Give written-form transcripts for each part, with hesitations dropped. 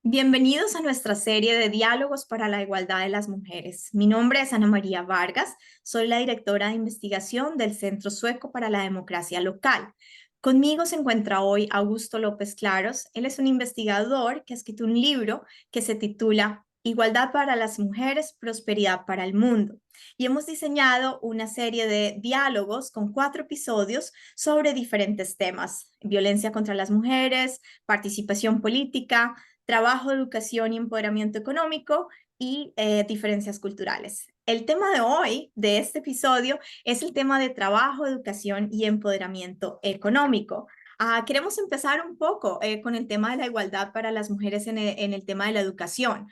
Bienvenidos a nuestra serie de diálogos para la igualdad de las mujeres. Mi nombre es Ana María Vargas, soy la directora de investigación del Centro Sueco para la Democracia Local. Conmigo se encuentra hoy Augusto López Claros. Él es un investigador que ha escrito un libro que se titula Igualdad para las mujeres, prosperidad para el mundo. Y hemos diseñado una serie de diálogos con 4 episodios sobre diferentes temas: violencia contra las mujeres, participación política, trabajo, educación y empoderamiento económico y diferencias culturales. El tema de hoy, de este episodio, es el tema de trabajo, educación y empoderamiento económico. Queremos empezar un poco con el tema de la igualdad para las mujeres en el tema de la educación.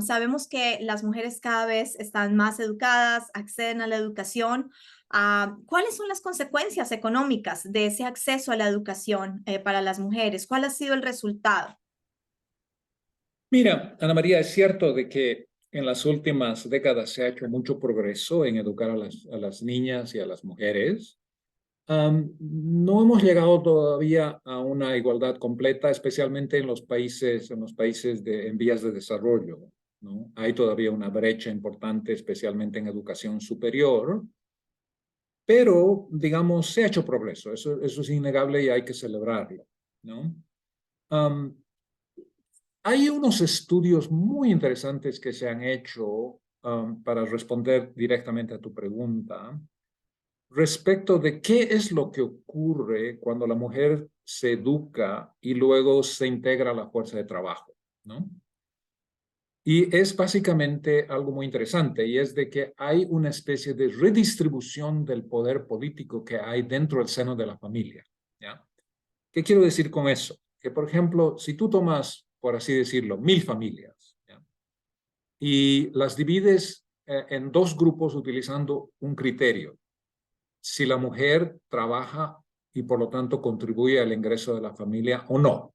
Sabemos que las mujeres cada vez están más educadas, acceden a la educación. ¿Cuáles son las consecuencias económicas de ese acceso a la educación para las mujeres? ¿Cuál ha sido el resultado? Mira, Ana María, es cierto de que en las últimas décadas se ha hecho mucho progreso en educar a las niñas y a las mujeres. No hemos llegado todavía a una igualdad completa, especialmente en vías de desarrollo, ¿no? Hay todavía una brecha importante, especialmente en educación superior, pero, digamos, se ha hecho progreso. Eso es innegable y hay que celebrarlo, ¿no? Um, Hay unos estudios muy interesantes que se han hecho para responder directamente a tu pregunta respecto de qué es lo que ocurre cuando la mujer se educa y luego se integra a la fuerza de trabajo, ¿no? Y es básicamente algo muy interesante, y es de que hay una especie de redistribución del poder político que hay dentro del seno de la familia, ¿ya? ¿Qué quiero decir con eso? Que, por ejemplo, si tú tomas, por así decirlo, 1000 familias, ¿ya? Y las divides en dos grupos utilizando un criterio. Si la mujer trabaja y por lo tanto contribuye al ingreso de la familia o no,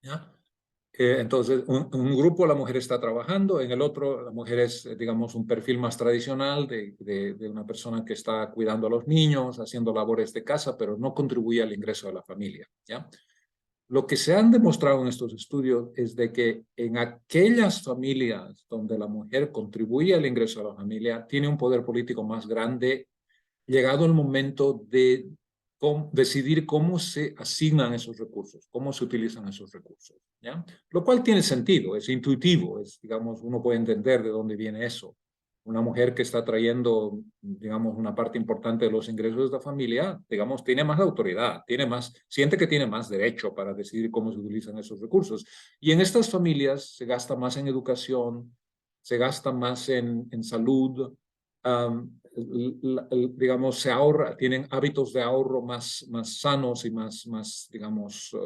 ¿ya? Entonces, un grupo la mujer está trabajando, en el otro la mujer es, digamos, un perfil más tradicional de una persona que está cuidando a los niños, haciendo labores de casa, pero no contribuye al ingreso de la familia, ¿ya? Lo que se han demostrado en estos estudios es de que en aquellas familias donde la mujer contribuye al ingreso de la familia, tiene un poder político más grande, llegado el momento de decidir cómo se asignan esos recursos, cómo se utilizan esos recursos, ¿ya? Lo cual tiene sentido, es intuitivo, digamos, uno puede entender de dónde viene eso. Una mujer que está trayendo, digamos, una parte importante de los ingresos de la familia, digamos, tiene más autoridad, siente que tiene más derecho para decidir cómo se utilizan esos recursos. Y en estas familias se gasta más en educación, se gasta más en salud, digamos, se ahorra, tienen hábitos de ahorro más sanos y digamos,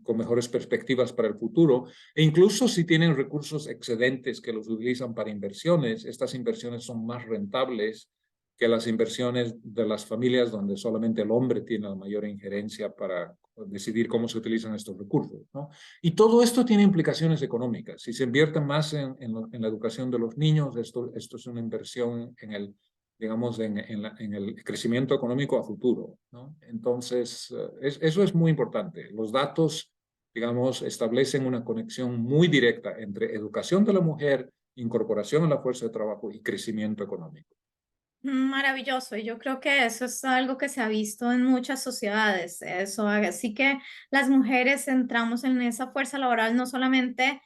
con mejores perspectivas para el futuro. E incluso si tienen recursos excedentes que los utilizan para inversiones, estas inversiones son más rentables que las inversiones de las familias donde solamente el hombre tiene la mayor injerencia para decidir cómo se utilizan estos recursos, ¿no? Y todo esto tiene implicaciones económicas. Si se invierte más en la educación de los niños, esto es una inversión digamos, en el crecimiento económico a futuro, ¿no? Entonces, eso es muy importante. Los datos, digamos, establecen una conexión muy directa entre educación de la mujer, incorporación a la fuerza de trabajo y crecimiento económico. Maravilloso, y yo creo que eso es algo que se ha visto en muchas sociedades, eso, así que las mujeres entramos en esa fuerza laboral no solamente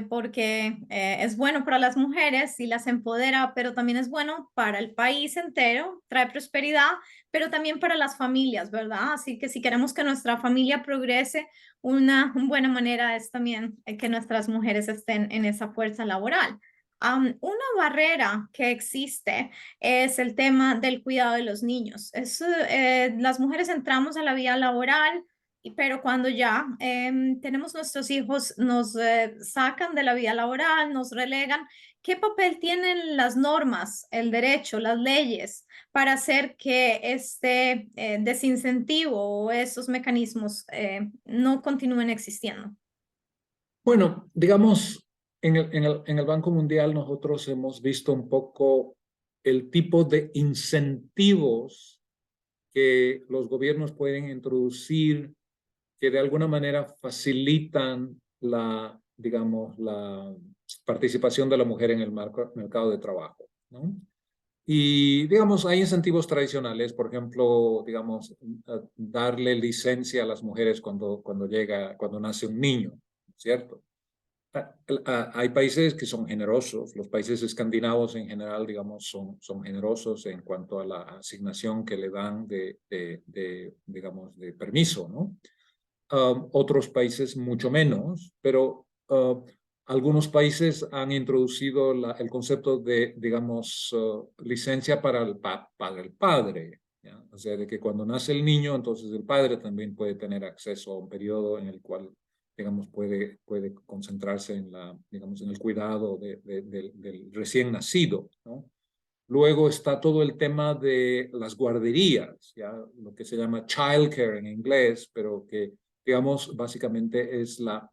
porque es bueno para las mujeres y las empodera, pero también es bueno para el país entero, trae prosperidad, pero también para las familias, ¿verdad? Así que si queremos que nuestra familia progrese, una buena manera es también que nuestras mujeres estén en esa fuerza laboral. Una barrera que existe es el tema del cuidado de los niños. Las mujeres entramos a la vida laboral, pero cuando ya tenemos nuestros hijos, nos sacan de la vida laboral, nos relegan. ¿Qué papel tienen las normas, el derecho, las leyes para hacer que este desincentivo o esos mecanismos no continúen existiendo? Bueno, digamos, en el Banco Mundial nosotros hemos visto un poco el tipo de incentivos que los gobiernos pueden introducir que de alguna manera facilitan digamos, la participación de la mujer en el mercado de trabajo, ¿no? Y, digamos, hay incentivos tradicionales, por ejemplo, digamos, darle licencia a las mujeres cuando nace un niño, ¿cierto? Hay países que son generosos, los países escandinavos en general, digamos, son generosos en cuanto a la asignación que le dan digamos, de permiso, ¿no? Otros países mucho menos, pero algunos países han introducido el concepto de, digamos, licencia para para el padre, ¿ya? O sea, de que cuando nace el niño, entonces el padre también puede tener acceso a un periodo en el cual, digamos, puede concentrarse en digamos, en el cuidado del recién nacido, ¿no? Luego está todo el tema de las guarderías, ¿ya? Lo que se llama childcare en inglés, pero que, digamos, básicamente es la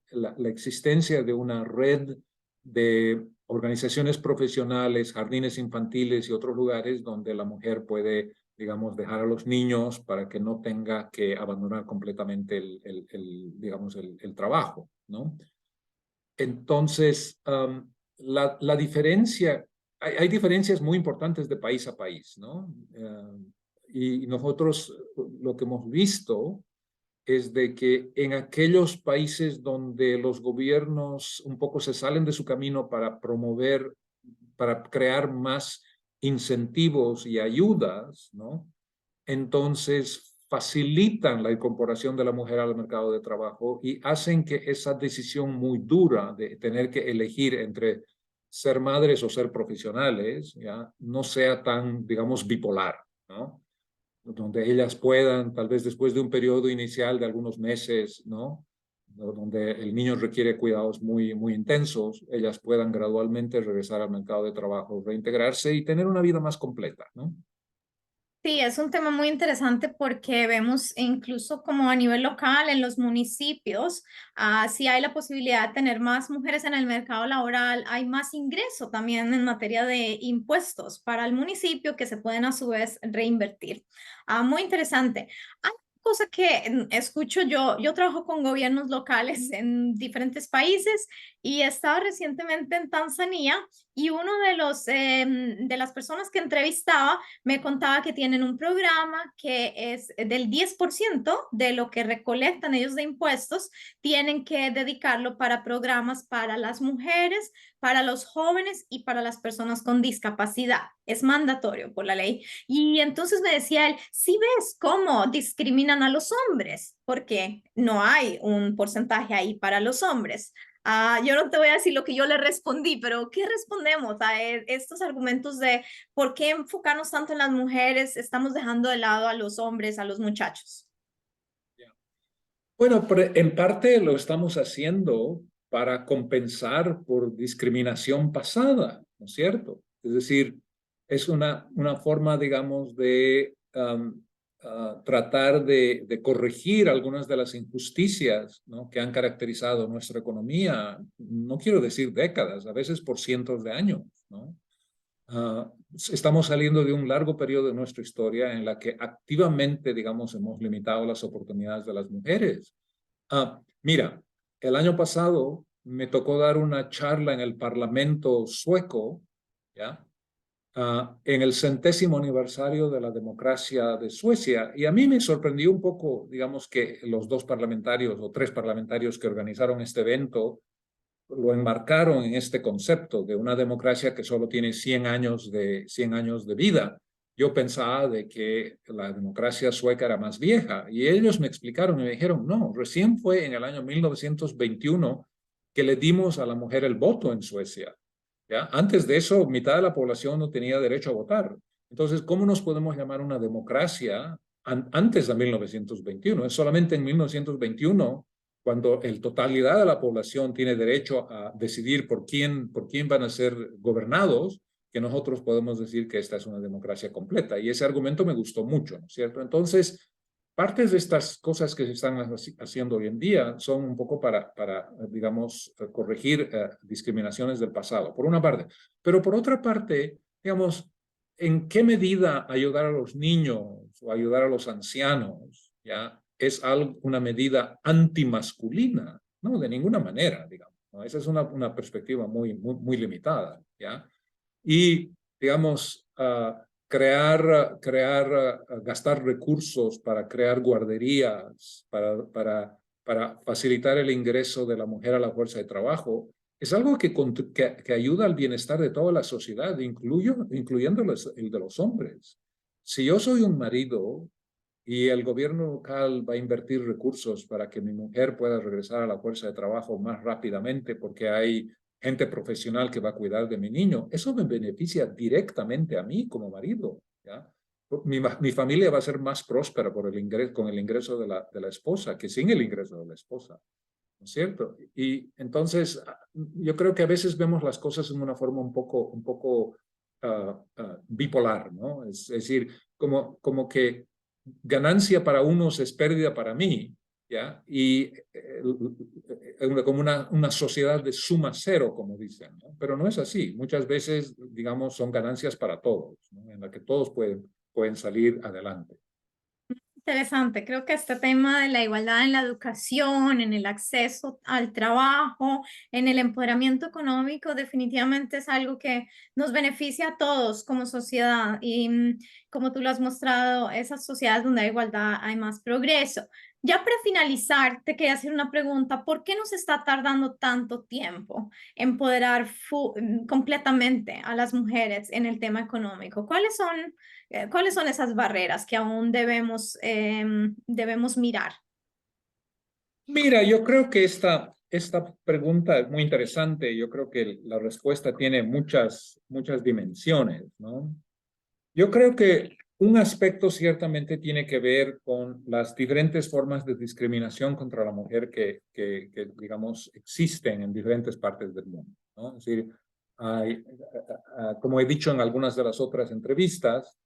existencia de una red de organizaciones profesionales, jardines infantiles y otros lugares donde la mujer puede, digamos, dejar a los niños para que no tenga que abandonar completamente digamos, el trabajo, ¿no? Entonces, la diferencia, hay diferencias muy importantes de país a país, ¿no? Y nosotros lo que hemos visto es de que en aquellos países donde los gobiernos un poco se salen de su camino para promover, para crear más incentivos y ayudas, ¿no? Entonces facilitan la incorporación de la mujer al mercado de trabajo y hacen que esa decisión muy dura de tener que elegir entre ser madres o ser profesionales, ¿ya? No sea tan, digamos, bipolar, ¿no? Donde ellas puedan, tal vez después de un periodo inicial de algunos meses, ¿no? Donde el niño requiere cuidados muy intensos, ellas puedan gradualmente regresar al mercado de trabajo, reintegrarse y tener una vida más completa, ¿no? Sí, es un tema muy interesante porque vemos incluso como a nivel local en los municipios, si hay la posibilidad de tener más mujeres en el mercado laboral, hay más ingreso también en materia de impuestos para el municipio que se pueden a su vez reinvertir. Muy interesante. Hay una cosa que escucho yo trabajo con gobiernos locales en diferentes países y he estado recientemente en Tanzania y uno de de las personas que entrevistaba me contaba que tienen un programa que es del 10% de lo que recolectan ellos de impuestos, tienen que dedicarlo para programas para las mujeres, para los jóvenes y para las personas con discapacidad. Es mandatorio por la ley. Y entonces me decía él, si ves cómo discriminan a los hombres, porque no hay un porcentaje ahí para los hombres. Yo no te voy a decir lo que yo le respondí, pero ¿qué respondemos a estos argumentos de por qué enfocarnos tanto en las mujeres? Estamos dejando de lado a los hombres, a los muchachos. Bueno, pero en parte lo estamos haciendo para compensar por discriminación pasada, ¿no es cierto? Es decir, es una forma, digamos, de tratar de corregir algunas de las injusticias, ¿no? Que han caracterizado nuestra economía, no quiero decir décadas, a veces por cientos de años, ¿no? Estamos saliendo de un largo periodo de nuestra historia en la que activamente, digamos, hemos limitado las oportunidades de las mujeres. Mira, el año pasado me tocó dar una charla en el Parlamento sueco, ¿ya? En el 100º aniversario de la democracia de Suecia. Y a mí me sorprendió un poco, digamos, que los dos parlamentarios o tres parlamentarios que organizaron este evento lo enmarcaron en este concepto de una democracia que solo tiene 100 años de vida. Yo pensaba de que la democracia sueca era más vieja y ellos me explicaron y me dijeron, no, recién fue en el año 1921 que le dimos a la mujer el voto en Suecia. ¿Ya? Antes de eso, mitad de la población no tenía derecho a votar. Entonces, ¿cómo nos podemos llamar una democracia antes de 1921? Es solamente en 1921 cuando la totalidad de la población tiene derecho a decidir por quién van a ser gobernados, que nosotros podemos decir que esta es una democracia completa. Y ese argumento me gustó mucho, ¿no es cierto? Entonces, partes de estas cosas que se están haciendo hoy en día son un poco para digamos, corregir discriminaciones del pasado, por una parte. Pero por otra parte, digamos, ¿en qué medida ayudar a los niños o ayudar a los ancianos, ya, es una medida antimasculina? No, de ninguna manera, digamos, ¿no? Esa es una perspectiva muy limitada, ¿ya? Y, digamos, gastar recursos para crear guarderías, para facilitar el ingreso de la mujer a la fuerza de trabajo, es algo que ayuda al bienestar de toda la sociedad, incluyendo el de los hombres. Si yo soy un marido y el gobierno local va a invertir recursos para que mi mujer pueda regresar a la fuerza de trabajo más rápidamente porque hay gente profesional que va a cuidar de mi niño, eso me beneficia directamente a mí como marido, ¿ya? Mi familia va a ser más próspera con el ingreso de la esposa que sin el ingreso de la esposa, ¿no es cierto? Y entonces yo creo que a veces vemos las cosas en una forma un poco bipolar, ¿no? Es decir, como que ganancia para unos es pérdida para mí, ¿ya? Y como una sociedad de suma cero, como dicen, ¿no? Pero no es así. Muchas veces, digamos, son ganancias para todos, ¿no? En la que todos pueden salir adelante. Interesante, creo que este tema de la igualdad en la educación, en el acceso al trabajo, en el empoderamiento económico, definitivamente es algo que nos beneficia a todos como sociedad y como tú lo has mostrado, esas sociedades donde hay igualdad hay más progreso. Ya para finalizar, te quería hacer una pregunta, ¿por qué nos está tardando tanto tiempo empoderar completamente a las mujeres en el tema económico? ¿Cuáles son esas barreras que aún debemos mirar? Mira, yo creo que esta pregunta es muy interesante. Yo creo que la respuesta tiene muchas dimensiones, ¿no? Yo creo que un aspecto ciertamente tiene que ver con las diferentes formas de discriminación contra la mujer digamos, existen en diferentes partes del mundo, ¿no? Es decir, como he dicho en algunas de las otras entrevistas,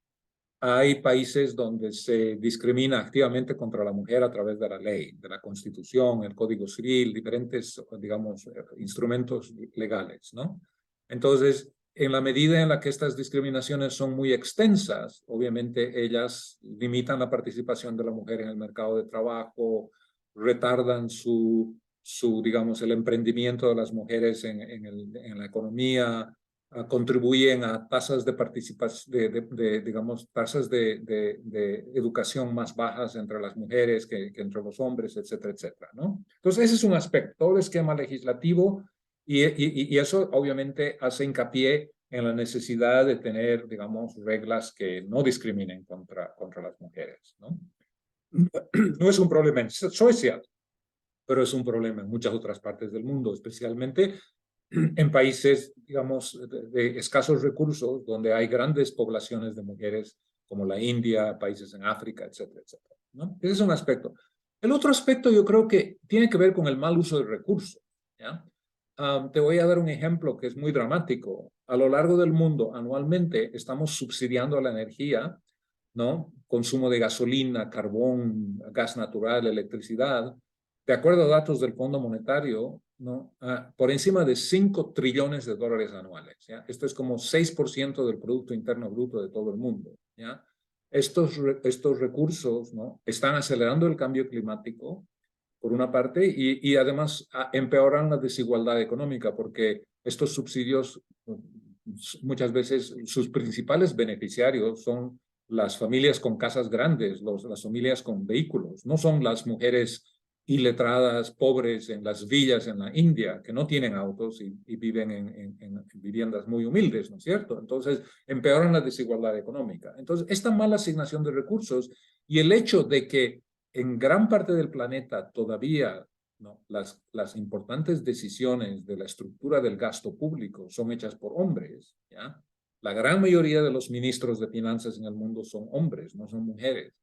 hay países donde se discrimina activamente contra la mujer a través de la ley, de la Constitución, el Código Civil, diferentes, digamos, instrumentos legales, ¿no? Entonces, en la medida en la que estas discriminaciones son muy extensas, obviamente ellas limitan la participación de la mujer en el mercado de trabajo, retardan digamos, el emprendimiento de las mujeres en la economía, contribuyen a tasas de participación, digamos, tasas de educación más bajas entre las mujeres que entre los hombres, etcétera, etcétera, ¿no? Entonces, ese es un aspecto, todo el esquema legislativo y eso obviamente hace hincapié en la necesidad de tener, digamos, reglas que no discriminen contra las mujeres, ¿no? No es un problema en Suecia, pero es un problema en muchas otras partes del mundo, especialmente en países, digamos, de escasos recursos, donde hay grandes poblaciones de mujeres, como la India, países en África, etcétera, etcétera, ¿no? Ese es un aspecto. El otro aspecto yo creo que tiene que ver con el mal uso de recursos, ¿ya? Te voy a dar un ejemplo que es muy dramático. A lo largo del mundo, anualmente, estamos subsidiando la energía, ¿no? Consumo de gasolina, carbón, gas natural, electricidad. De acuerdo a datos del Fondo Monetario, ¿no? Por encima de 5 trillones de dólares anuales, ¿ya? Esto es como 6% del Producto Interno Bruto de todo el mundo, ¿ya? Estos recursos, ¿no? Están acelerando el cambio climático, por una parte, y además empeoran la desigualdad económica, porque estos subsidios, muchas veces, sus principales beneficiarios son las familias con casas grandes, las familias con vehículos, no son las mujeres iletradas, pobres en las villas en la India, que no tienen autos y viven en viviendas muy humildes, ¿no es cierto? Entonces, empeoran la desigualdad económica. Entonces, esta mala asignación de recursos y el hecho de que en gran parte del planeta todavía, ¿no?, las importantes decisiones de la estructura del gasto público son hechas por hombres, ¿ya? La gran mayoría de los ministros de finanzas en el mundo son hombres, no son mujeres.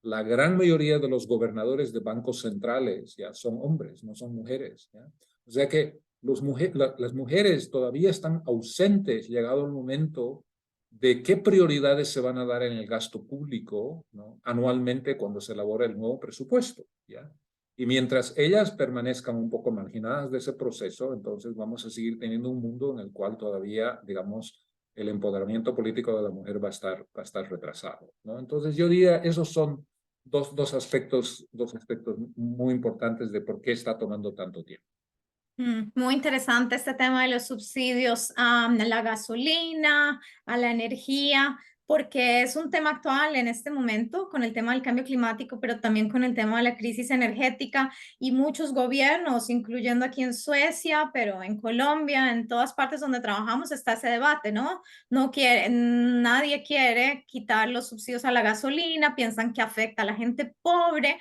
La gran mayoría de los gobernadores de bancos centrales ya son hombres, no son mujeres, ¿ya? O sea que las mujeres todavía están ausentes, llegado el momento de qué prioridades se van a dar en el gasto público, ¿no?, anualmente cuando se elabora el nuevo presupuesto, ¿ya? Y mientras ellas permanezcan un poco marginadas de ese proceso, entonces vamos a seguir teniendo un mundo en el cual todavía, digamos, el empoderamiento político de la mujer va a estar retrasado, ¿no? Entonces yo diría, esos son dos aspectos muy importantes de por qué está tomando tanto tiempo. Muy interesante este tema de los subsidios a la gasolina, a la energía, porque es un tema actual en este momento con el tema del cambio climático, pero también con el tema de la crisis energética y muchos gobiernos, incluyendo aquí en Suecia, pero en Colombia, en todas partes donde trabajamos está ese debate, ¿no? Nadie quiere quitar los subsidios a la gasolina, piensan que afecta a la gente pobre.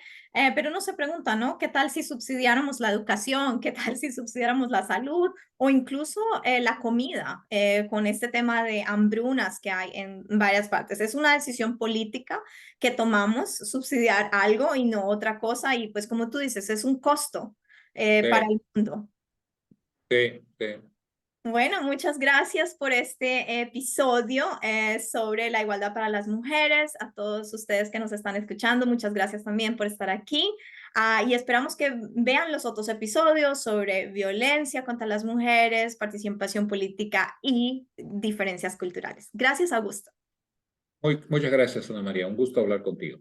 Pero uno se pregunta, ¿no? ¿Qué tal si subsidiáramos la educación? ¿Qué tal si subsidiáramos la salud? O incluso la comida, con este tema de hambrunas que hay en varias partes. Es una decisión política que tomamos, subsidiar algo y no otra cosa. Y pues como tú dices, es un costo para Sí, el mundo. sí, sí. Bueno, muchas gracias por este episodio sobre la igualdad para las mujeres. A todos ustedes que nos están escuchando, muchas gracias también por estar aquí. Y esperamos que vean los otros episodios sobre violencia contra las mujeres, participación política y diferencias culturales. Gracias, Augusto. Muchas gracias, Ana María. Un gusto hablar contigo.